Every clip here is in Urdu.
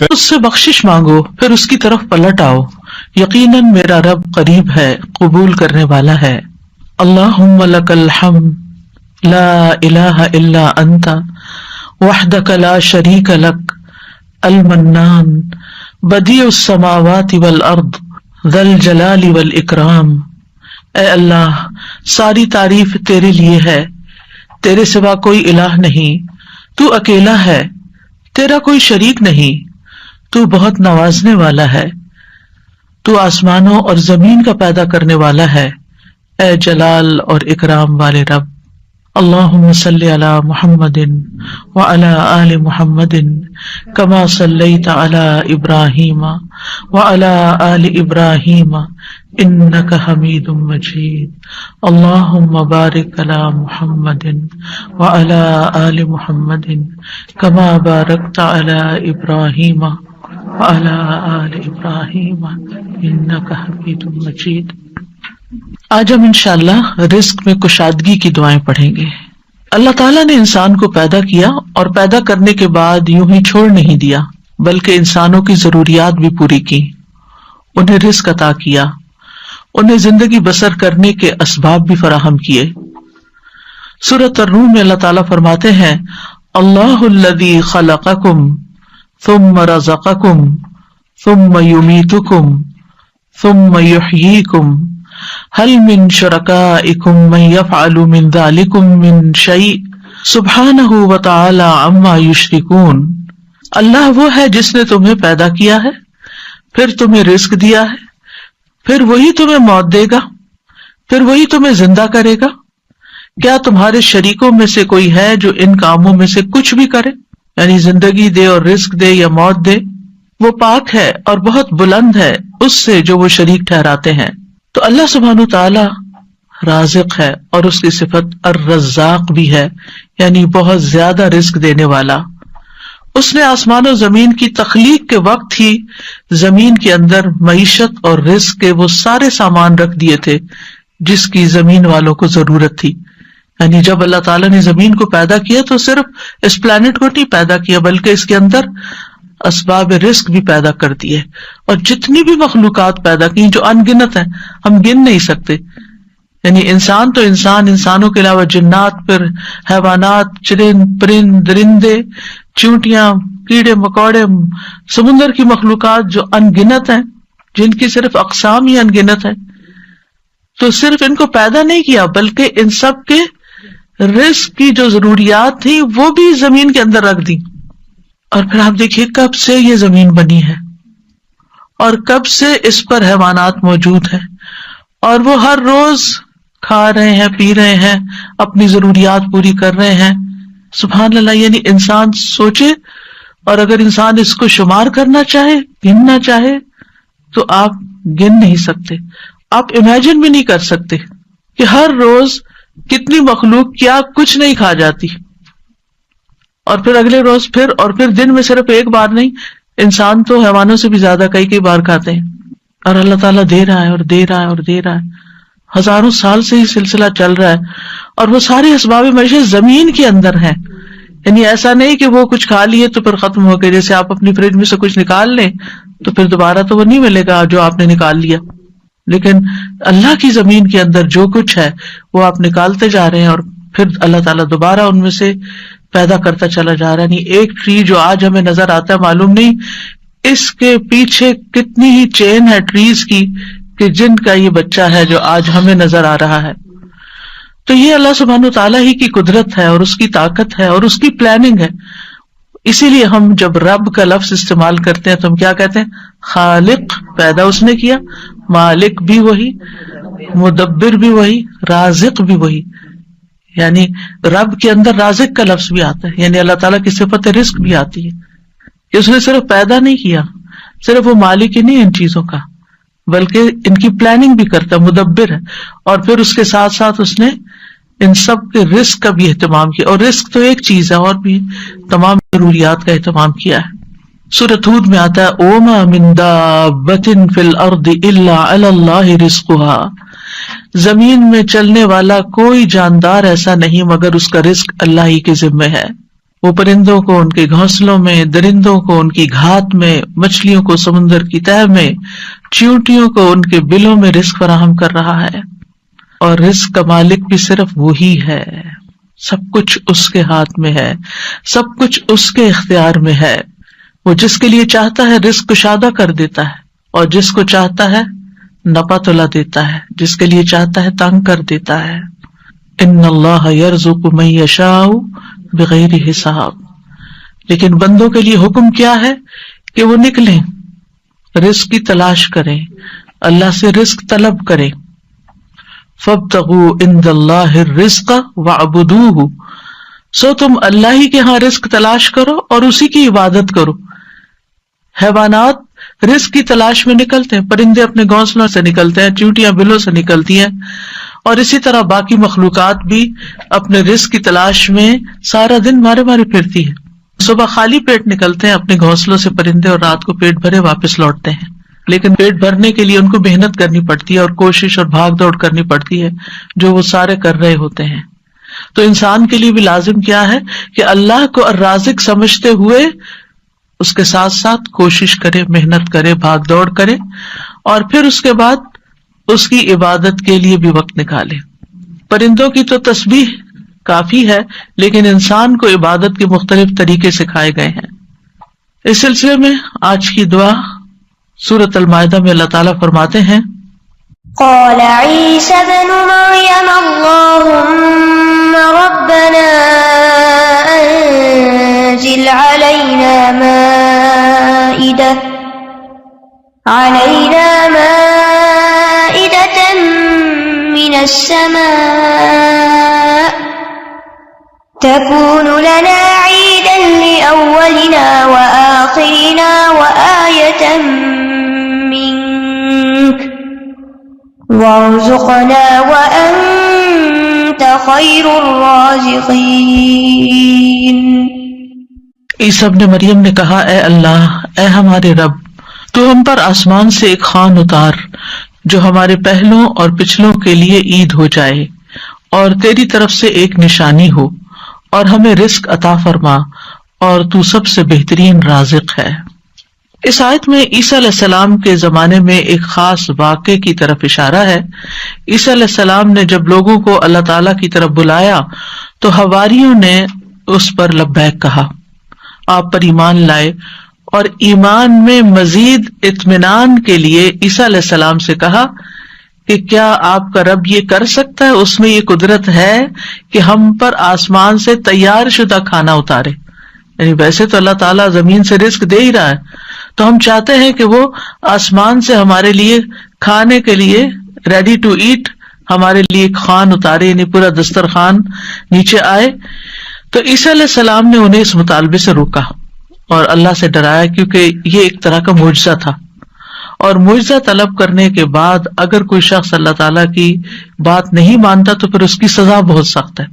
اس سے بخشش مانگو، پھر اس کی طرف پلٹ آؤ، یقیناً میرا رب قریب ہے، قبول کرنے والا ہے۔ اللہم لک الحمد لا الہ الا انت وحدک لا شریک لک المنان بدیع السماوات والارض ذی الجلال والاکرام۔ اے اللہ، ساری تعریف تیرے لیے ہے، تیرے سوا کوئی الہ نہیں، تو اکیلا ہے، تیرا کوئی شریک نہیں، تو بہت نوازنے والا ہے، تو آسمانوں اور زمین کا پیدا کرنے والا ہے، اے جلال اور اکرام والے رب۔ اللہم صلی علی محمد وعلی آل محمد کما صلیت علی ابراہیم وعلی آل ابراہیم انک حمید مجید۔ اللہم بارک علی محمد وعلی آل محمد کما بارکت علی ابراہیم وعلی آل ابراہیم انک حمید مجید۔ آج ہم انشاءاللہ رزق میں کشادگی کی دعائیں پڑھیں گے۔ اللہ تعالیٰ نے انسان کو پیدا کیا اور پیدا کرنے کے بعد یوں ہی چھوڑ نہیں دیا، بلکہ انسانوں کی ضروریات بھی پوری کی، انہیں رزق عطا کیا، انہیں زندگی بسر کرنے کے اسباب بھی فراہم کیے۔ سورۃ الروم میں اللہ تعالیٰ فرماتے ہیں، اللہ الذی خلقکم ثم رزقکم ثم یمیتکم ثم یحییکم هل من شرکائکم من یفعل من ذلکم من شیء سبحانہ وتعالی عما یشرکون۔ اللہ وہ ہے جس نے تمہیں پیدا کیا ہے، پھر تمہیں رزق دیا ہے، پھر وہی تمہیں موت دے گا، پھر وہی تمہیں زندہ کرے گا۔ کیا تمہارے شریکوں میں سے کوئی ہے جو ان کاموں میں سے کچھ بھی کرے، یعنی زندگی دے اور رزق دے یا موت دے؟ وہ پاک ہے اور بہت بلند ہے اس سے جو وہ شریک ٹھہراتے ہیں۔ تو اللہ سبحانہ تعالی رازق ہے اور اس کی صفت الرزاق بھی ہے، یعنی بہت زیادہ رزق دینے والا۔ اس نے آسمان و زمین کی تخلیق کے وقت ہی زمین کے اندر معیشت اور رزق کے وہ سارے سامان رکھ دیے تھے جس کی زمین والوں کو ضرورت تھی۔ یعنی جب اللہ تعالیٰ نے زمین کو پیدا کیا تو صرف اس پلانٹ کو نہیں پیدا کیا، بلکہ اس کے اندر اسباب رزق بھی پیدا کر دیے، اور جتنی بھی مخلوقات پیدا کی جو ان گنت ہیں، ہم گن نہیں سکتے۔ یعنی انسان تو انسان، انسانوں کے علاوہ جنات، پھر حیوانات، چرند پرند درندے، چیونٹیاں، کیڑے مکوڑے، سمندر کی مخلوقات جو ان گنت ہیں، جن کی صرف اقسام ہی ان گنت ہیں، تو صرف ان کو پیدا نہیں کیا بلکہ ان سب کے رزق کی جو ضروریات تھی وہ بھی زمین کے اندر رکھ دی۔ اور پھر آپ دیکھیے کب سے یہ زمین بنی ہے اور کب سے اس پر حیوانات موجود ہیں، اور وہ ہر روز کھا رہے ہیں، پی رہے ہیں، اپنی ضروریات پوری کر رہے ہیں۔ سبحان اللہ، یعنی انسان سوچے، اور اگر انسان اس کو شمار کرنا چاہے، گننا چاہے، تو آپ گن نہیں سکتے، آپ امیجن بھی نہیں کر سکتے کہ ہر روز کتنی مخلوق کیا کچھ نہیں کھا جاتی، اور پھر اگلے روز پھر، اور پھر دن میں صرف ایک بار نہیں، انسان تو حیوانوں سے بھی زیادہ کئی بار کھاتے ہیں، اور اللہ تعالیٰ دے رہا ہے اور دے رہا ہے اور دے رہا ہے، ہزاروں سال سے یہ سلسلہ چل رہا ہے، اور وہ سارے اسباب معیشت زمین کے اندر ہیں۔ یعنی ایسا نہیں کہ وہ کچھ کھا لیے تو پھر ختم ہو گئے، جیسے آپ اپنی فریج میں سے کچھ نکال لیں تو پھر دوبارہ تو وہ نہیں ملے گا جو آپ نے نکال لیا، لیکن اللہ کی زمین کے اندر جو کچھ ہے وہ آپ نکالتے جا رہے ہیں، اور پھر اللہ تعالیٰ دوبارہ ان میں سے پیدا کرتا چلا جا رہا ہے۔ نہیں، ایک ٹری جو آج ہمیں نظر آتا ہے، معلوم نہیں اس کے پیچھے کتنی ہی چین ہے ٹریز کی کہ جن کا یہ بچہ ہے جو آج ہمیں نظر آ رہا ہے۔ تو یہ اللہ سبحانہ تعالیٰ ہی کی قدرت ہے اور اس کی طاقت ہے اور اس کی پلاننگ ہے۔ اسی لیے ہم جب رب کا لفظ استعمال کرتے ہیں تو ہم کیا کہتے ہیں؟ خالق، پیدا اس نے کیا، مالک بھی وہی، مدبر بھی وہی، رازق بھی وہی۔ یعنی رب کے اندر رازق کا لفظ بھی آتا ہے، یعنی اللہ تعالیٰ کی صفت رزق بھی آتی ہے کہ اس نے صرف پیدا نہیں کیا، صرف وہ مالک ہی نہیں ان چیزوں کا، بلکہ ان کی پلاننگ بھی کرتا ہے، مدبر ہے، اور پھر اس کے ساتھ ساتھ اس نے ان سب کے رزق کا بھی اہتمام کیا، اور رزق تو ایک چیز ہے، اور بھی تمام ضروریات کا اہتمام کیا ہے۔ سورۃ ہود میں آتا ہے وَمَا مِن دَابَّةٍ فِي الْأَرْضِ إِلَّا عَلَى اللَّهِ رِزْقُهَا، زمین میں چلنے والا کوئی جاندار ایسا نہیں مگر اس کا رزق اللہ ہی کے ذمہ ہے۔ وہ پرندوں کو ان کے گھونسلوں میں، درندوں کو ان کی گھات میں، مچھلیوں کو سمندر کی تہہ میں، چیونٹیوں کو ان کے بلوں میں رزق فراہم کر رہا ہے. اور رزق کا مالک بھی صرف وہی ہے. سب کچھ اس کے ہاتھ میں ہے، سب کچھ اس کے اختیار میں ہے. وہ جس کے لیے چاہتا ہے رزق کشادہ کر دیتا ہے، اور جس کو چاہتا ہے نپا تلا دیتا ہے، جس کے لیے چاہتا ہے تنگ کر دیتا ہے. ان اللہ یرزق من یشاء بغیر حساب. لیکن بندوں کے لیے حکم کیا ہے کہ وہ نکلیں، رزق کی تلاش کریں، اللہ سے رزق طلب کریں. فابتغوا عند اللہ الرزق واعبدوہ. سو تم اللہ ہی کے ہاں رزق تلاش کرو اور اسی کی عبادت کرو. حیوانات رزق کی تلاش میں نکلتے ہیں، پرندے اپنے گھونسلوں سے نکلتے ہیں، چیونٹیاں بلوں سے نکلتی ہیں، اور اسی طرح باقی مخلوقات بھی اپنے رزق کی تلاش میں سارا دن مارے مارے پھرتی ہے. صبح خالی پیٹ نکلتے ہیں اپنے گھونسلوں سے پرندے، اور رات کو پیٹ بھرے واپس لوٹتے ہیں. لیکن پیٹ بھرنے کے لیے ان کو محنت کرنی پڑتی ہے اور کوشش اور بھاگ دوڑ کرنی پڑتی ہے، جو وہ سارے کر رہے ہوتے ہیں. تو انسان کے لیے بھی لازم کیا ہے کہ اللہ کو الرازق سمجھتے ہوئے اس کے ساتھ ساتھ کوشش کرے، محنت کرے، بھاگ دوڑ کرے، اور پھر اس کے بعد اس کی عبادت کے لیے بھی وقت نکالے. پرندوں کی تو تسبیح کافی ہے، لیکن انسان کو عبادت کے مختلف طریقے سکھائے گئے ہیں. اس سلسلے میں آج کی دعا سورۃ المائدہ میں اللہ تعالیٰ فرماتے ہیں، قال عيسى ابن مريم اللهم ربنا أنزل علينا مائدة من السماء تكون لنا عيدا لأولنا وآخرنا وآية منك وارزقنا وأنت خير الرازقين. عیسیٰ ابن مریم نے کہا، اے اللہ، اے ہمارے رب، تو ہم پر آسمان سے ایک خوان اتار جو ہمارے پہلوں اور پچھلوں کے لیے عید ہو جائے، اور تیری طرف سے ایک نشانی ہو، اور ہمیں رزق عطا فرما، اور تو سب سے بہترین رازق ہے. اس آیت میں عیسیٰ علیہ السلام کے زمانے میں ایک خاص واقعے کی طرف اشارہ ہے. عیسیٰ علیہ السلام نے جب لوگوں کو اللہ تعالیٰ کی طرف بلایا تو حواریوں نے اس پر لبیک کہا، آپ پر ایمان لائے، اور ایمان میں مزید اطمینان کے لیے عیسیٰ علیہ السلام سے کہا کہ کیا آپ کا رب یہ کر سکتا ہے، اس میں یہ قدرت ہے کہ ہم پر آسمان سے تیار شدہ کھانا اتارے. یعنی ویسے تو اللہ تعالیٰ زمین سے رزق دے ہی رہا ہے، تو ہم چاہتے ہیں کہ وہ آسمان سے ہمارے لیے کھانے کے لیے ریڈی ٹو ایٹ ہمارے لیے ایک خوان اتارے، یعنی پورا دسترخوان نیچے آئے. تو عیسیٰ علیہ السلام نے انہیں اس مطالبے سے روکا اور اللہ سے ڈرایا، کیونکہ یہ ایک طرح کا معجزہ تھا، اور معجزہ طلب کرنے کے بعد اگر کوئی شخص اللہ تعالیٰ کی بات نہیں مانتا تو پھر اس کی سزا بہت سخت ہے.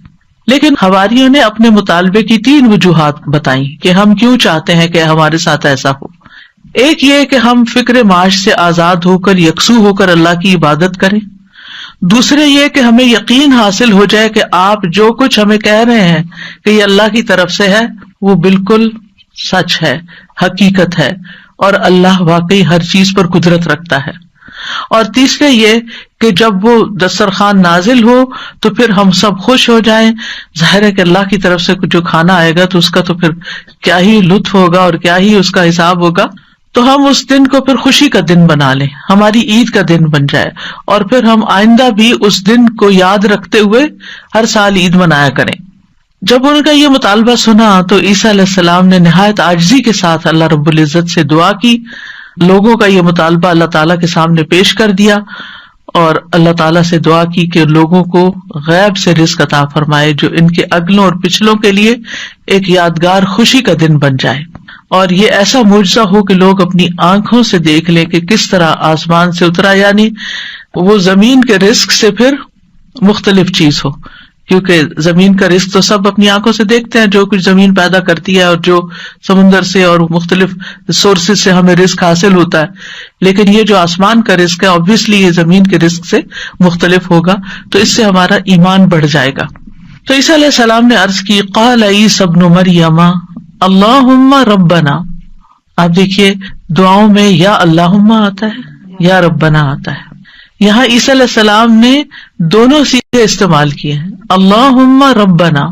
لیکن حواریوں نے اپنے مطالبے کی 3 وجوہات بتائیں کہ ہم کیوں چاہتے ہیں کہ ہمارے ساتھ ایسا ہو. ایک یہ کہ ہم فکر معاش سے آزاد ہو کر، یکسو ہو کر اللہ کی عبادت کریں. دوسرے یہ کہ ہمیں یقین حاصل ہو جائے کہ آپ جو کچھ ہمیں کہہ رہے ہیں کہ یہ اللہ کی طرف سے ہے، وہ بالکل سچ ہے، حقیقت ہے، اور اللہ واقعی ہر چیز پر قدرت رکھتا ہے. اور تیسرے یہ کہ جب وہ دسترخوان نازل ہو تو پھر ہم سب خوش ہو جائیں. ظاہر ہے کہ اللہ کی طرف سے جو کھانا آئے گا تو اس کا تو پھر کیا ہی لطف ہوگا اور کیا ہی اس کا حساب ہوگا. تو ہم اس دن کو پھر خوشی کا دن بنا لیں، ہماری عید کا دن بن جائے، اور پھر ہم آئندہ بھی اس دن کو یاد رکھتے ہوئے ہر سال عید منایا کریں. جب ان کا یہ مطالبہ سنا تو عیسیٰ علیہ السلام نے نہایت عاجزی کے ساتھ اللہ رب العزت سے دعا کی. لوگوں کا یہ مطالبہ اللہ تعالیٰ کے سامنے پیش کر دیا، اور اللہ تعالیٰ سے دعا کی کہ لوگوں کو غیب سے رزق عطا فرمائے جو ان کے اگلوں اور پچھلوں کے لیے ایک یادگار خوشی کا دن بن جائے. اور یہ ایسا معجزہ ہو کہ لوگ اپنی آنکھوں سے دیکھ لیں کہ کس طرح آسمان سے اترا، یعنی وہ زمین کے رزق سے پھر مختلف چیز ہو، کیونکہ زمین کا رزق تو سب اپنی آنکھوں سے دیکھتے ہیں، جو کچھ زمین پیدا کرتی ہے اور جو سمندر سے اور مختلف سورسز سے ہمیں رزق حاصل ہوتا ہے. لیکن یہ جو آسمان کا رزق ہے آبویسلی یہ زمین کے رزق سے مختلف ہوگا، تو اس سے ہمارا ایمان بڑھ جائے گا. تو عیسیٰ علیہ السلام نے عرض کی قال عیسی ابن مریم اللہم ربنا. آپ دیکھیے دعاؤں میں یا اللہم آتا ہے یا ربنا آتا ہے. یہاں عیسیٰ علیہ السلام نے دونوں صیغے استعمال کیے ہیں. اللہم ربنا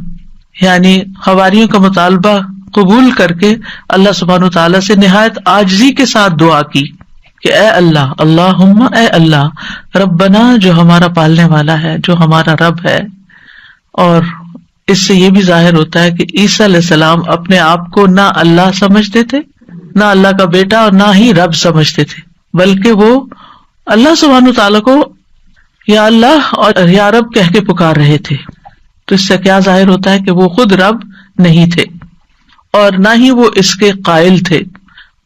یعنی حواریوں کا مطالبہ قبول کر کے اللہ سبحانہ وتعالیٰ سے نہایت عاجزی کے ساتھ دعا کی کہ اے اللہ، اللہم اے اللہ، ربنا جو ہمارا پالنے والا ہے، جو ہمارا رب ہے. اور اس سے یہ بھی ظاہر ہوتا ہے کہ عیسیٰ علیہ السلام اپنے آپ کو نہ اللہ سمجھتے تھے، نہ اللہ کا بیٹا، اور نہ ہی رب سمجھتے تھے، بلکہ وہ اللہ سبحانہ وتعالیٰ کو یا اللہ اور یا رب کہہ کے پکار رہے تھے. تو اس سے کیا ظاہر ہوتا ہے کہ وہ خود رب نہیں تھے، اور نہ ہی وہ اس کے قائل تھے،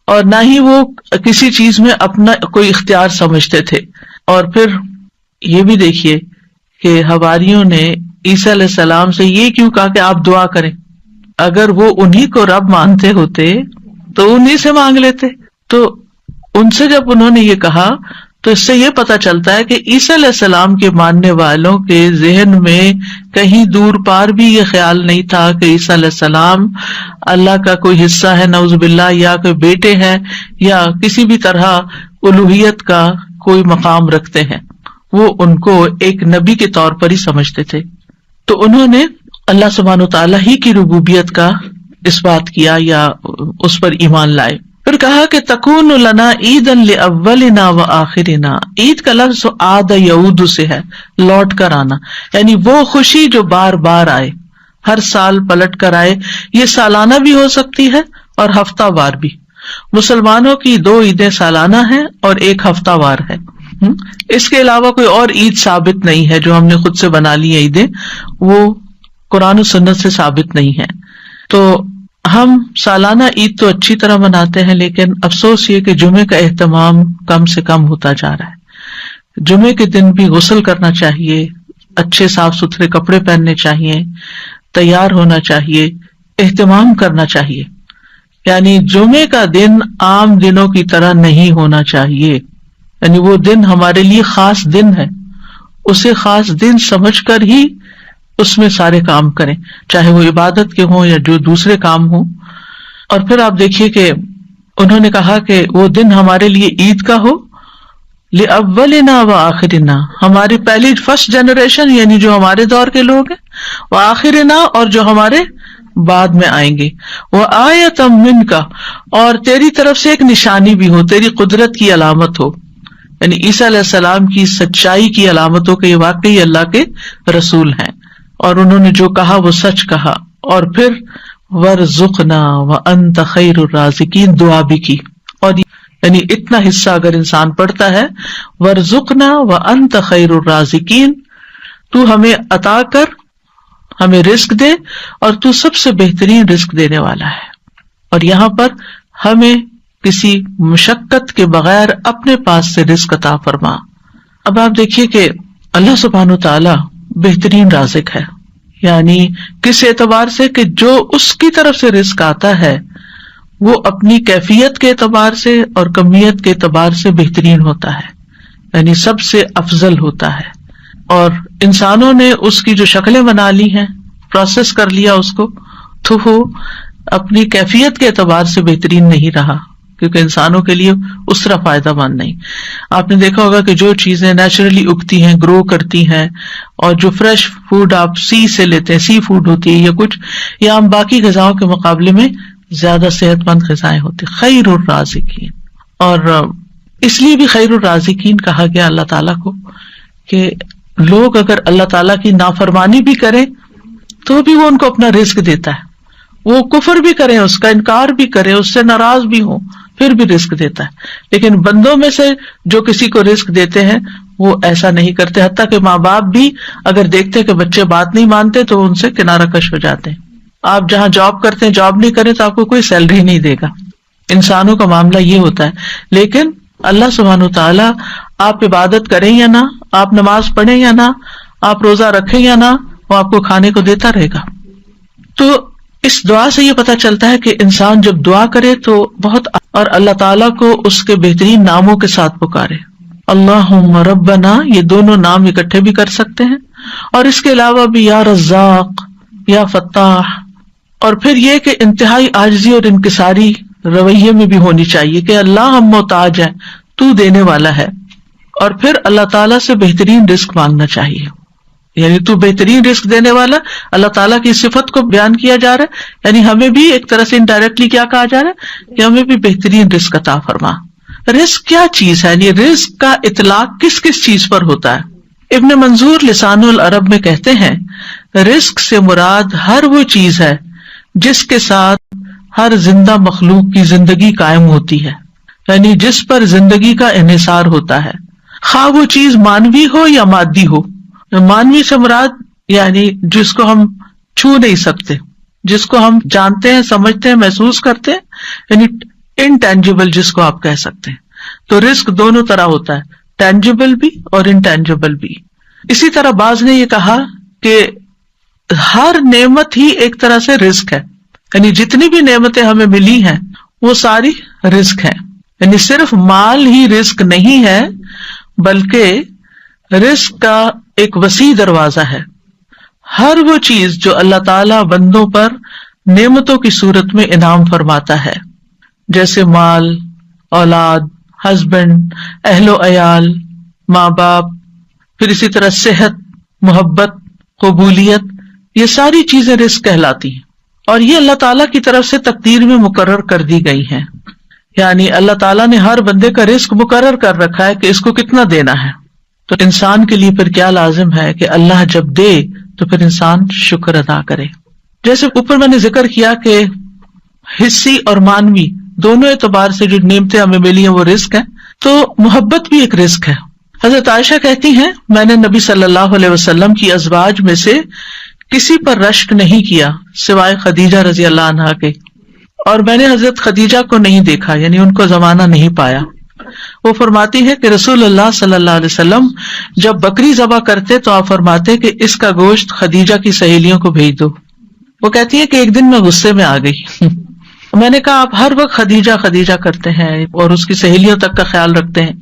اور نہ ہی وہ کسی چیز میں اپنا کوئی اختیار سمجھتے تھے. اور پھر یہ بھی دیکھیے کہ حواریوں نے عیسیٰ علیہ السلام سے یہ کیوں کہا کہ آپ دعا کریں؟ اگر وہ انہی کو رب مانتے ہوتے تو انہی سے مانگ لیتے. تو ان سے جب انہوں نے یہ کہا تو اس سے یہ پتا چلتا ہے کہ عیسیٰ علیہ السلام کے ماننے والوں کے ذہن میں کہیں دور پار بھی یہ خیال نہیں تھا کہ عیسیٰ علیہ السلام اللہ کا کوئی حصہ ہے نعوذ باللہ، یا کوئی بیٹے ہیں، یا کسی بھی طرح الوہیت کا کوئی مقام رکھتے ہیں. وہ ان کو ایک نبی کے طور پر ہی سمجھتے تھے. تو انہوں نے اللہ سبحانہ وتعالیٰ ہی کی ربوبیت کا اس بات کیا یا اس پر ایمان لائے. پھر کہا کہ تکون لنا عیدا لاولنا وآخرنا. عید کا لفظ عاد یعود سے ہے، لوٹ کر آنا، یعنی وہ خوشی جو بار بار آئے، ہر سال پلٹ کر آئے. یہ سالانہ بھی ہو سکتی ہے اور ہفتہ وار بھی. مسلمانوں کی 2 عیدیں سالانہ ہیں اور 1 ہفتہ وار ہے. اس کے علاوہ کوئی اور عید ثابت نہیں ہے جو ہم نے خود سے بنا لی ہیں عیدیں، وہ قرآن و سنت سے ثابت نہیں ہے. تو ہم سالانہ عید تو اچھی طرح مناتے ہیں، لیکن افسوس یہ کہ جمعے کا اہتمام کم سے کم ہوتا جا رہا ہے. جمعے کے دن بھی غسل کرنا چاہیے، اچھے صاف ستھرے کپڑے پہننے چاہیے، تیار ہونا چاہیے، اہتمام کرنا چاہیے. یعنی جمعے کا دن عام دنوں کی طرح نہیں ہونا چاہیے. یعنی وہ دن ہمارے لیے خاص دن ہے، اسے خاص دن سمجھ کر ہی اس میں سارے کام کریں، چاہے وہ عبادت کے ہوں یا جو دوسرے کام ہوں. اور پھر آپ دیکھیے کہ انہوں نے کہا کہ وہ دن ہمارے لیے عید کا ہو لأولنا وآخرنا، ہماری پہلی فرسٹ جنریشن یعنی جو ہمارے دور کے لوگ ہیں، وآخرنا اور جو ہمارے بعد میں آئیں گے، وآیۃ منک اور تیری طرف سے ایک نشانی بھی ہو، تیری قدرت کی علامت ہو. یعنی عیسیٰ علیہ السلام کی سچائی کی علامت ہو کہ یہ واقعی اللہ کے رسول ہیں اور انہوں نے جو کہا وہ سچ کہا. اور پھر وارزقنا وانت خیر الرازقین دعا بھی کی. اور یعنی اتنا حصہ اگر انسان پڑھتا ہے، وارزقنا وانت خیر الرازقین، تو ہمیں عطا کر، ہمیں رزق دے اور تو سب سے بہترین رزق دینے والا ہے. اور یہاں پر ہمیں کسی مشقت کے بغیر اپنے پاس سے رزق عطا فرما. اب آپ دیکھیے کہ اللہ سبحانہ وتعالی بہترین رازق ہے، یعنی کس اعتبار سے کہ جو اس کی طرف سے رزق آتا ہے وہ اپنی کیفیت کے اعتبار سے اور کمیت کے اعتبار سے بہترین ہوتا ہے، یعنی سب سے افضل ہوتا ہے. اور انسانوں نے اس کی جو شکلیں بنا لی ہیں، پروسیس کر لیا اس کو، تو وہ اپنی کیفیت کے اعتبار سے بہترین نہیں رہا، کیونکہ انسانوں کے لیے اس طرح فائدہ مند نہیں. آپ نے دیکھا ہوگا کہ جو چیزیں نیچرلی اگتی ہیں، گرو کرتی ہیں، اور جو فریش فوڈ آپ سی سے لیتے ہیں، سی فوڈ ہوتی ہے یا کچھ، یا ہم باقی غذاؤں کے مقابلے میں زیادہ صحت مند غذائیں ہوتی. خیر الرازقین، اور اس لیے بھی خیر الرازقین کہا گیا اللہ تعالیٰ کو کہ لوگ اگر اللہ تعالیٰ کی نافرمانی بھی کریں تو بھی وہ ان کو اپنا رزق دیتا ہے. وہ کفر بھی کریں، اس کا انکار بھی کریں، اس سے ناراض بھی ہوں، پھر بھی رزق دیتا ہے. لیکن بندوں میں سے جو کسی کو رزق دیتے ہیں وہ ایسا نہیں کرتے، حتیٰ کہ ماں باپ بھی اگر دیکھتے کہ بچے بات نہیں مانتے تو ان سے کنارہ کش ہو جاتے ہیں. آپ جہاں جاب کرتے ہیں، جاب نہیں کریں تو آپ کو کوئی سیلری نہیں دے گا. انسانوں کا معاملہ یہ ہوتا ہے. لیکن اللہ سبحانہ وتعالیٰ آپ عبادت کریں یا نہ، آپ نماز پڑھیں یا نہ، آپ روزہ رکھیں یا نہ، وہ آپ کو کھانے کو دیتا رہے گا. تو اس دعا سے یہ پتا چلتا ہے کہ انسان جب دعا کرے تو بہت، اور اللہ تعالیٰ کو اس کے بہترین ناموں کے ساتھ پکارے. اللہم ربنا، یہ دونوں نام اکٹھے بھی کر سکتے ہیں، اور اس کے علاوہ بھی یا رزاق، یا فتاح، اور پھر یہ کہ انتہائی عاجزی اور انکساری رویے میں بھی ہونی چاہیے کہ اللہ ہم محتاج ہیں، تو دینے والا ہے. اور پھر اللہ تعالیٰ سے بہترین رزق مانگنا چاہیے، یعنی تو بہترین رزق دینے والا. اللہ تعالیٰ کی صفت کو بیان کیا جا رہا ہے، یعنی ہمیں بھی ایک طرح سے انڈائریکٹلی کیا کہا جا رہا ہے کہ ہمیں بھی بہترین رزق عطا فرما. رزق کیا چیز ہے، یعنی رزق کا اطلاق کس کس چیز پر ہوتا ہے؟ ابن منظور لسان العرب میں کہتے ہیں رزق سے مراد ہر وہ چیز ہے جس کے ساتھ ہر زندہ مخلوق کی زندگی قائم ہوتی ہے، یعنی جس پر زندگی کا انحصار ہوتا ہے، خواہ وہ چیز مانوی ہو یا مادی ہو. مانوی سے مراد یعنی جس کو ہم چھو نہیں سکتے، جس کو ہم جانتے ہیں، سمجھتے ہیں، محسوس کرتے ہیں، یعنی انٹینجیبل جس کو آپ کہہ سکتے ہیں. تو رزق دونوں طرح ہوتا ہے، ٹینجیبل بھی اور انٹینجیبل بھی. اسی طرح بعض نے یہ کہا کہ ہر نعمت ہی ایک طرح سے رزق ہے، یعنی جتنی بھی نعمتیں ہمیں ملی ہیں وہ ساری رزق ہیں. یعنی صرف مال ہی رزق نہیں ہے بلکہ رزق کا ایک وسیع دروازہ ہے. ہر وہ چیز جو اللہ تعالی بندوں پر نعمتوں کی صورت میں انعام فرماتا ہے، جیسے مال، اولاد، ہسبینڈ، اہل و عیال، ماں باپ، پھر اسی طرح صحت، محبت، قبولیت، یہ ساری چیزیں رزق کہلاتی ہیں. اور یہ اللہ تعالیٰ کی طرف سے تقدیر میں مقرر کر دی گئی ہیں، یعنی اللہ تعالیٰ نے ہر بندے کا رزق مقرر کر رکھا ہے کہ اس کو کتنا دینا ہے. تو انسان کے لیے پھر کیا لازم ہے کہ اللہ جب دے تو پھر انسان شکر ادا کرے. جیسے اوپر میں نے ذکر کیا کہ حصی اور مانوی دونوں اعتبار سے جو نعمتیں ہمیں ملی ہیں وہ رزق ہیں، تو محبت بھی ایک رزق ہے. حضرت عائشہ کہتی ہیں میں نے نبی صلی اللہ علیہ وسلم کی ازواج میں سے کسی پر رشک نہیں کیا سوائے خدیجہ رضی اللہ عنہا کے، اور میں نے حضرت خدیجہ کو نہیں دیکھا، یعنی ان کو زمانہ نہیں پایا. وہ فرماتی ہے کہ رسول اللہ صلی اللہ علیہ وسلم جب بکری ذبح کرتے تو آپ فرماتے کہ اس کا گوشت خدیجہ کی سہیلیوں کو بھیج دو. وہ کہتی ہے کہ ایک دن میں غصے میں آ گئی میں نے کہا آپ ہر وقت خدیجہ خدیجہ کرتے ہیں اور اس کی سہیلیوں تک کا خیال رکھتے ہیں.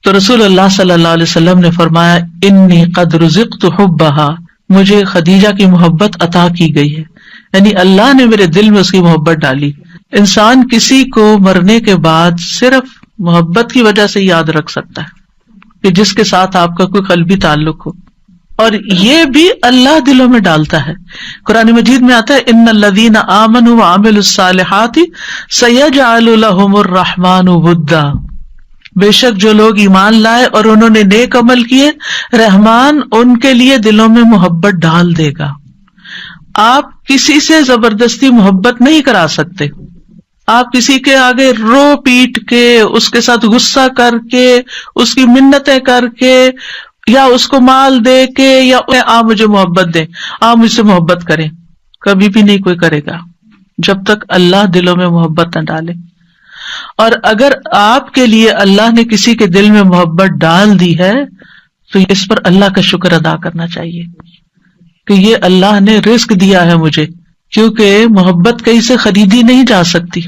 تو رسول اللہ صلی اللہ علیہ وسلم نے فرمایا انی قد رزقت حبها، مجھے خدیجہ کی محبت عطا کی گئی ہے، یعنی اللہ نے میرے دل میں اس کی محبت ڈالی. انسان کسی کو مرنے کے بعد صرف محبت کی وجہ سے یاد رکھ سکتا ہے کہ جس کے ساتھ آپ کا کوئی قلبی تعلق ہو، اور یہ بھی اللہ دلوں میں ڈالتا ہے. قرآن مجید میں آتا ہے ان الذین آمنوا وعملوا الصالحات سیجعل لهم الرحمن ودا، بے شک جو لوگ ایمان لائے اور انہوں نے نیک عمل کیے رحمان ان کے لیے دلوں میں محبت ڈال دے گا. آپ کسی سے زبردستی محبت نہیں کرا سکتے، آپ کسی کے آگے رو پیٹ کے، اس کے ساتھ غصہ کر کے، اس کی منتیں کر کے، یا اس کو مال دے کے، یا آپ مجھے محبت دیں، آپ مجھ سے محبت کریں، کبھی بھی نہیں کوئی کرے گا جب تک اللہ دلوں میں محبت نہ ڈالے. اور اگر آپ کے لیے اللہ نے کسی کے دل میں محبت ڈال دی ہے تو اس پر اللہ کا شکر ادا کرنا چاہیے کہ یہ اللہ نے رزق دیا ہے مجھے، کیونکہ محبت کہیں سے خریدی نہیں جا سکتی.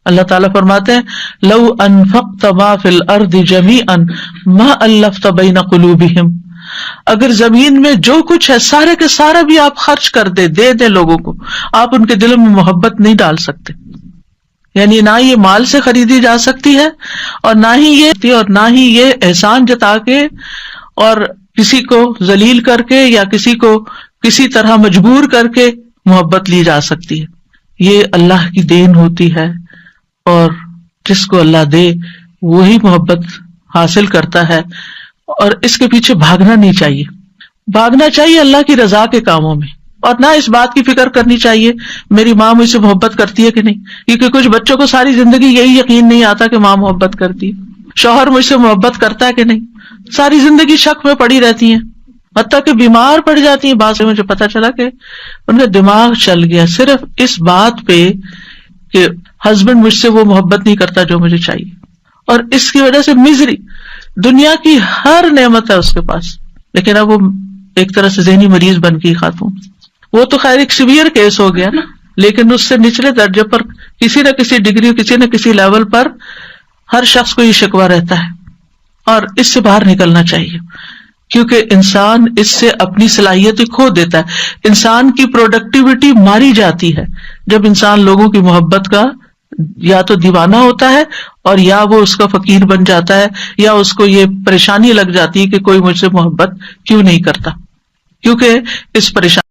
اللہ تعالیٰ فرماتے ہیں لو انفقت ما فی الارض جمیعا ما الفت بین قلوبہم، اگر زمین میں جو کچھ ہے سارے کے سارا بھی آپ خرچ کر دے دیں لوگوں کو، آپ ان کے دلوں میں محبت نہیں ڈال سکتے. یعنی نہ یہ مال سے خریدی جا سکتی ہے اور نہ ہی یہ احسان جتا کے اور کسی کو ذلیل کر کے یا کسی کو کسی طرح مجبور کر کے محبت لی جا سکتی ہے. یہ اللہ کی دین ہوتی ہے، اور جس کو اللہ دے وہی محبت حاصل کرتا ہے. اور اس کے پیچھے بھاگنا نہیں چاہیے، بھاگنا چاہیے اللہ کی رضا کے کاموں میں، اور نہ اس بات کی فکر کرنی چاہیے میری ماں مجھ سے محبت کرتی ہے کہ نہیں، کیونکہ کچھ بچوں کو ساری زندگی یہی یقین نہیں آتا کہ ماں محبت کرتی ہے. شوہر مجھ سے محبت کرتا ہے کہ نہیں، ساری زندگی شک میں پڑی رہتی ہیں، حتیٰ کہ بیمار پڑ جاتی ہیں. بعض مجھے پتا چلا کہ ان کا دماغ چل گیا صرف اس بات پہ کہ ہسبینڈ مجھ سے وہ محبت نہیں کرتا جو مجھے چاہیے، اور اس کی وجہ سے مزری، دنیا کی ہر نعمت ہے اس کے پاس، لیکن اب وہ ایک طرح سے ذہنی مریض بن گئی خاتون. وہ تو خیر ایک سیویئر کیس ہو گیا نا، لیکن اس سے نچلے درجے پر کسی نہ کسی ڈگری، کسی نہ کسی لیول پر ہر شخص کو یہ شکوہ رہتا ہے، اور اس سے باہر نکلنا چاہیے. کیونکہ انسان اس سے اپنی صلاحیتیں کھو دیتا ہے. انسان کی پروڈکٹیوٹی ماری جاتی ہے جب انسان لوگوں کی محبت کا یا تو دیوانہ ہوتا ہے اور یا وہ اس کا فقیر بن جاتا ہے, یا اس کو یہ پریشانی لگ جاتی ہے کہ کوئی مجھ سے محبت کیوں نہیں کرتا, کیونکہ اس پریشانی